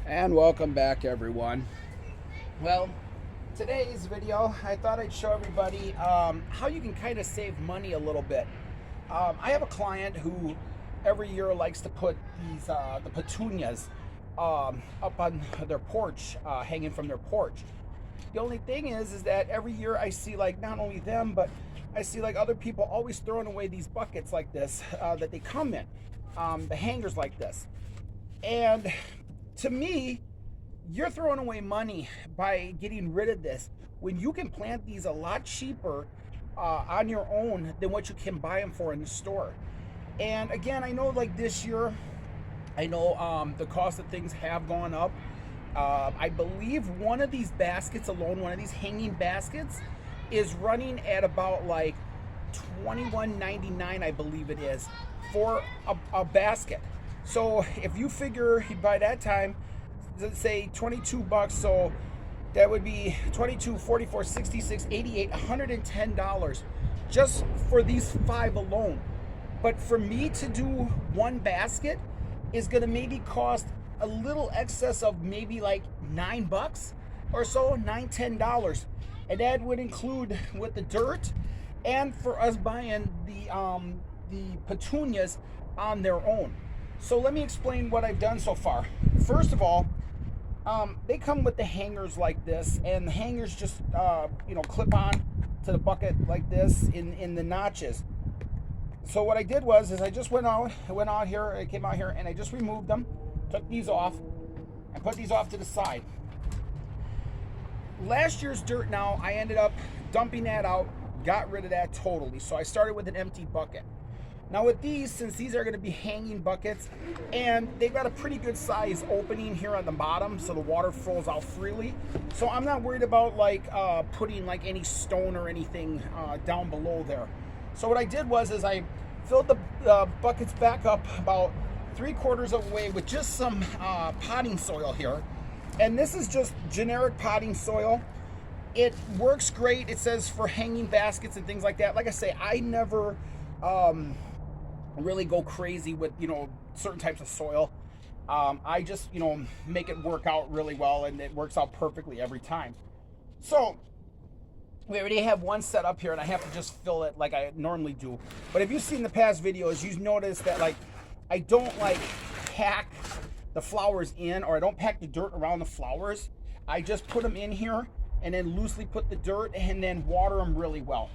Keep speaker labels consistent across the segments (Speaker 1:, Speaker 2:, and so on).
Speaker 1: And welcome back, everyone. Well, today's video, I thought I'd show everybody how you can kind of save money a little bit. I have a client who every year likes to put these the petunias up on their porch, hanging from their porch. The only thing is that every year I see, like, not only them, but I see like other people always throwing away these buckets like this that they come in, the hangers like this. And to me, you're throwing away money by getting rid of this when you can plant these a lot cheaper on your own than what you can buy them for in the store. And again, I know, like, this year, I know the cost of things have gone up. I believe one of these baskets alone, one of these hanging baskets, is running at about like $21.99, I believe it is, for a basket. So if you figure by that time, let's say 22 bucks, so that would be 22, 44, 66, 88, $110 just for these five alone. But for me to do one basket is going to maybe cost a little excess of maybe like $9 or so, $9, $10. And that would include with the dirt and for us buying the petunias on their own. So let me explain what I've done so far. First of all, they come with the hangers like this, and the hangers just clip on to the bucket like this in the notches. So what I did was I just went out here, I came out here, and I just removed them, took these off, and put these off to the side. Last year's dirt, now I ended up dumping that out, got rid of that totally. So I started with an empty bucket. Now with these, since these are going to be hanging buckets, and they've got a pretty good size opening here on the bottom, so the water flows out freely. So I'm not worried about like putting like any stone or anything down below there. So what I did was I filled the buckets back up about 3/4 of the way with just some potting soil here. And this is just generic potting soil. It works great. It says for hanging baskets and things like that. Like I say, I never really go crazy with certain types of soil. I just make it work out really well, and it works out perfectly every time. So we already have one set up here, and I have to just fill it like I normally do. But if you've seen the past videos, you notice that like I don't like pack the flowers in, or I don't pack the dirt around the flowers. I just put them in here and then loosely put the dirt and then water them really well.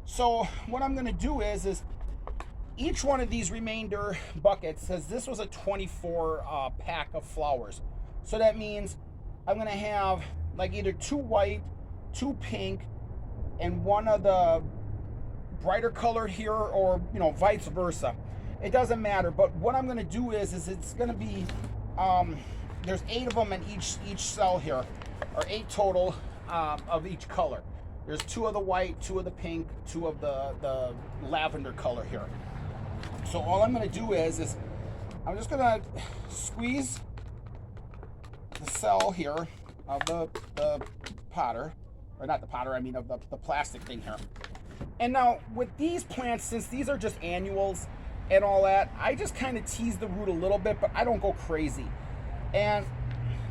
Speaker 1: So what I'm going to do is each one of these remainder buckets says this was a 24 pack of flowers. So that means I'm going to have like either 2 white, 2 pink, and one of the brighter colored here, or vice versa. It doesn't matter. But what I'm going to do is it's going to be there's 8 of them in each cell here, or 8 total of each color. There's 2 of the white, 2 of the pink, 2 of the lavender color here. So all I'm going to do is I'm just going to squeeze the cell here of the potter, or not the potter, I mean of the plastic thing here. And now with these plants, since these are just annuals and all that, I just kind of tease the root a little bit, but I don't go crazy. And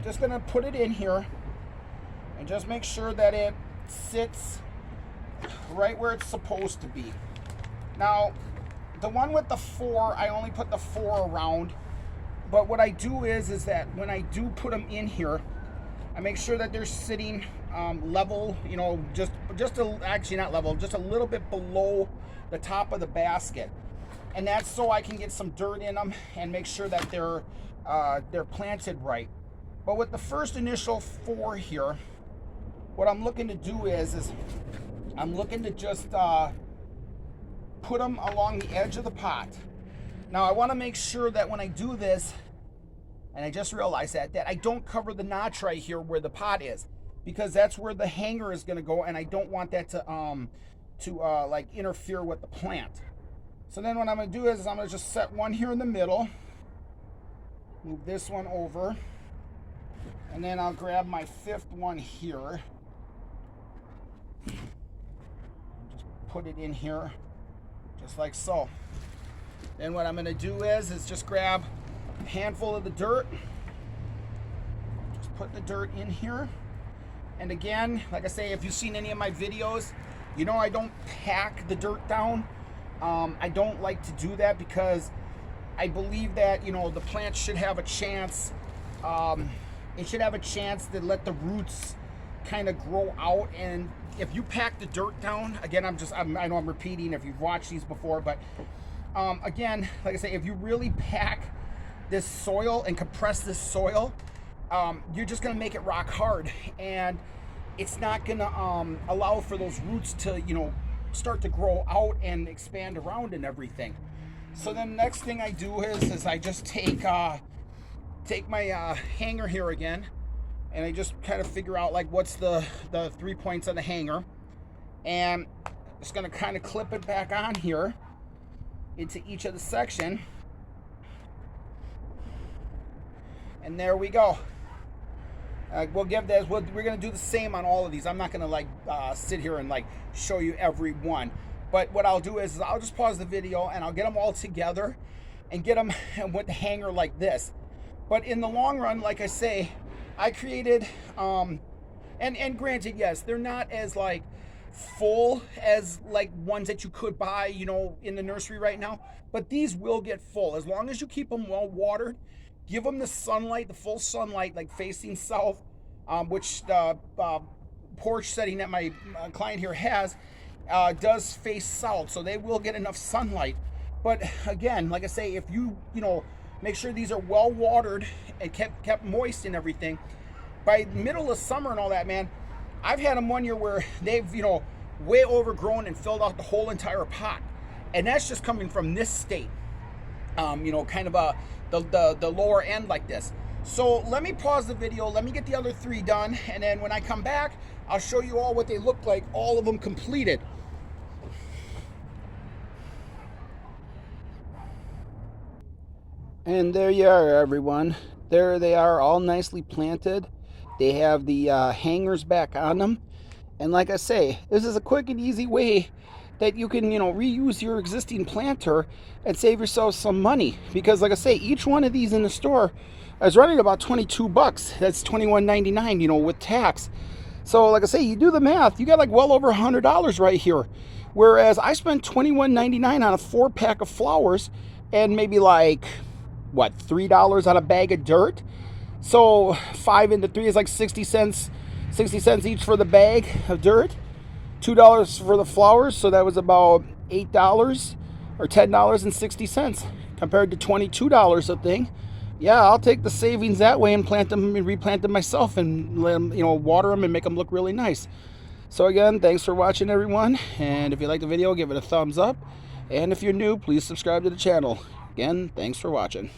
Speaker 1: just going to put it in here and just make sure that it sits right where it's supposed to be. Now, the one with the 4, I only put the 4 around. But what I do is that when I do put them in here, I make sure that they're sitting level, actually not level, just a little bit below the top of the basket. And that's so I can get some dirt in them and make sure that they're planted right. But with the first initial 4 here, what I'm looking to do is I'm looking to just put them along the edge of the pot. Now I want to make sure that when I do this, and I just realized that I don't cover the notch right here where the pot is, because that's where the hanger is going to go, and I don't want that to like interfere with the plant. So then what I'm going to do is I'm going to just set one here in the middle, move this one over, and then I'll grab my 5th one here, just put it in here just like so. Then what I'm going to do is just grab a handful of the dirt, put the dirt in here. And again, like I say, if you've seen any of my videos, you know I don't pack the dirt down. I don't like to do that because I believe that, you know, the plant should have a chance. It should have a chance to let the roots kind of grow out. And if you pack the dirt down, again, I know I'm repeating if you've watched these before, but again, like I say, if you really pack this soil and compress this soil, you're just gonna make it rock hard, and it's not gonna allow for those roots to, you know, start to grow out and expand around and everything. So then the next thing I do is I just take my hanger here again, and I just kind of figure out like what's the 3 points on the hanger, and just gonna kind of clip it back on here into each of the section, and there we go. We'll give this. We're gonna do the same on all of these. I'm not gonna like sit here and like show you every one, but what I'll do is I'll just pause the video and I'll get them all together and get them with the hanger like this. But in the long run, like I say, I created and granted, yes, they're not as like full as like ones that you could buy, you know, in the nursery right now, but these will get full as long as you keep them well watered. Give them the sunlight, the full sunlight, like facing south, which the porch setting that my client here has does face south, so they will get enough sunlight. But again, like I say, if you know, make sure these are well watered and kept moist and everything. By middle of summer and all that, man, I've had them one year where they've, you know, way overgrown and filled out the whole entire pot, and that's just coming from this state. You know, kind of the lower end like this. So let me pause the video, let me get the other 3 done, and then when I come back, I'll show you all what they look like, all of them completed. And there you are, everyone. There they are, all nicely planted. They have the hangers back on them. And like I say, this is a quick and easy way that you can, you know, reuse your existing planter and save yourself some money. Because like I say, each one of these in the store is running about 22 bucks. That's $21.99, you know, with tax. So like I say, you do the math, you got like well over $100 right here. Whereas I spent $21.99 on a 4-pack of flowers and maybe like, what, $3 on a bag of dirt? So 5 into 3 is like 60 cents each for the bag of dirt. $2 for the flowers, so that was about $8 or $10.60 compared to $22 a thing. Yeah, I'll take the savings that way and plant them and replant them myself and let them, you know, water them and make them look really nice. So again, thanks for watching, everyone. And if you like the video, give it a thumbs up. And if you're new, please subscribe to the channel. Again, thanks for watching.